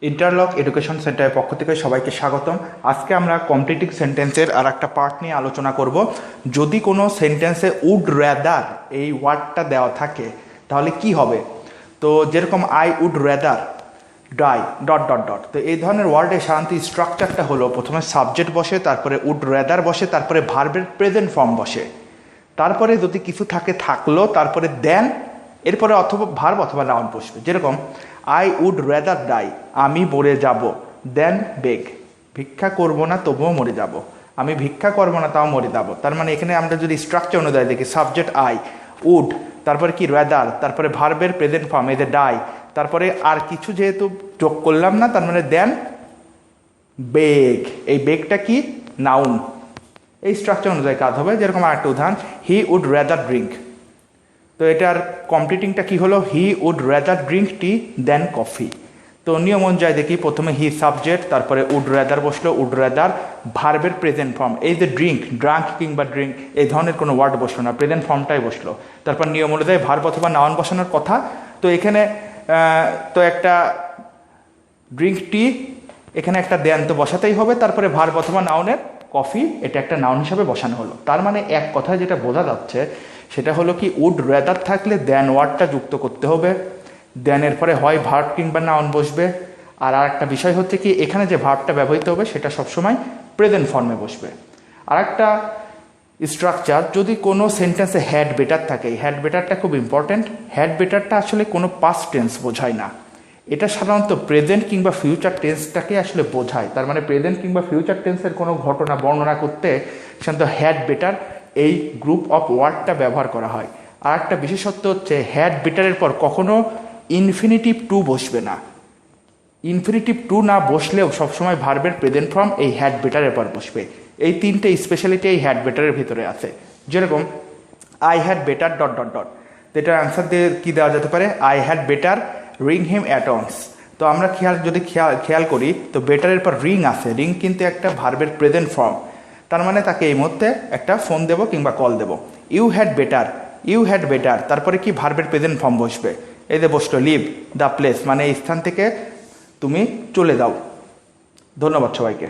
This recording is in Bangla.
ইন্টারলক এডুকেশন সেন্টারের পক্ষ থেকে সবাইকে স্বাগতম। আজকে আমরা কমপ্লিটিং সেন্টেন্সের আর একটা পার্ট নিয়ে আলোচনা করব। যদি কোনো সেন্টেন্সে উড রেদার এই ওয়ার্ডটা দেওয়া থাকে তাহলে কি হবে। তো যেরকম I would rather die dot dot dot, তো এই ধরনের ওয়ার্ডে সাধারণত স্ট্রাকচারটা হলো প্রথমে সাবজেক্ট বসে, তারপরে উড রেদার বসে, তারপরে ভার্বের প্রেজেন্ট ফর্ম বসে, তারপরে যদি কিছু থাকে থাকলো, তারপরে দেন, এরপরে অথবা ভার্ব অথবা নাউন বসবে। যেরকম আই উড রেদার ডাই, আমি মরে যাব, দেন বেগ, ভিক্ষা করব না তবুও মরে যাব, আমি ভিক্ষা করবো না তাও মরে যাব। তার মানে এখানে আমরা যদি স্ট্রাকচার অনুযায়ী দেখি, সাবজেক্ট আই, উড, তারপরে কি রেদার, তারপরে ভার্বের প্রেজেন্ট ফর্ম এই যে ডাই, তারপরে আর কিছু যেহেতু যোগ করলাম না, তার মানে দেন বেগ, এই বেগটা কি নাউন, এই স্ট্রাকচার অনুযায়ী কাজ হবে। যেরকম আর একটা উদাহরণ, হি উড রেদার ড্রিঙ্ক, তো এটার কমপ্লিটিংটা কি হলো, he would rather drink tea than coffee. তো নিয়ম অনুযায়ী দেখি, প্রথমে হি সাবজেক্ট, তারপরে উড রেদার বসলো, উড রেদার ভার্বের প্রেজেন্ট ফর্ম, এই যে ড্রিঙ্ক, ড্রাঙ্ক কিংবা ড্রিঙ্ক এই ধরনের কোনো ওয়ার্ড বসলো না, প্রেজেন্ট ফর্মটাই বসলো। তারপর নিয়ম অনুযায়ী ভার্ব অথবা নাউন বসানোর কথা। তো এখানে তো একটা ড্রিঙ্ক টি, এখানে একটা দেন তো বসাতেই হবে, তারপরে ভার্ব অথবা নাউনের কফি, এটা একটা নাউন হিসাবে বসানো হলো। তার মানে এক কথায় যেটা বোঝা যাচ্ছে সেটা হলো কি, উড রেদার থাকলে দেন ওয়ার্ডটা যুক্ত করতে হবে, দেনের পরে হয় ভার্ব কিংবা নাউন বসবে। আর একটা বিষয় হচ্ছে কি, এখানে যে ভার্বটা ব্যবহৃত হবে সেটা সবসময় প্রেজেন্ট ফর্মে বসবে। আর একটা স্ট্রাকচার, যদি কোনো সেন্টেন্সে হ্যাড বেটার থাকে, হ্যাড বেটারটা খুব ইম্পর্টেন্ট। হ্যাড বেটারটা আসলে কোনো পাস্ট টেন্স বোঝায় না, এটা সাধারণত প্রেজেন্ট কিংবা ফিউচার টেন্সটাকে আসলে বোঝায়। তার মানে প্রেজেন্ট কিংবা ফিউচার টেন্সের কোনো ঘটনা বর্ণনা করতে সাধারণত হ্যাড বেটার এই গ্রুপ অফ ওয়ার্ডটা ব্যবহার করা হয়। আর একটা বিশেষত্ব হচ্ছে, হ্যাড বেটারের পর কখনো ইনফিনিটিভ টু বসবে না। ইনফিনিটিভ টু না বসলেও সবসময় ভার্বের প্রেজেন্ট ফর্ম এই হ্যাড বেটারের পর বসবে। এই তিনটে স্পেশালিটি এই হ্যাড বেটারের ভিতরে আছে। যেরকম I had better dot dot dot, তো এটার অ্যান্সার দিয়ে কী দেওয়া যেতে পারে, I had better ring him at once. তো আমরা যদি খেয়াল করি, তো বেটারের পর রিং আছে, রিং কিন্তু একটা ভার্বের প্রেজেন্ট ফর্ম, তার মানে তাকে এই মুহূর্তে একটা ফোন দেবো কিংবা কল দেবো। You had better, you had better, তারপরে কি ভার্বের প্রেজেন্ট ফর্ম বসবে, এই যে বসলো লিভ দ্য প্লেস, মানে এই স্থান থেকে তুমি চলে যাও। ধন্যবাদ সবাইকে।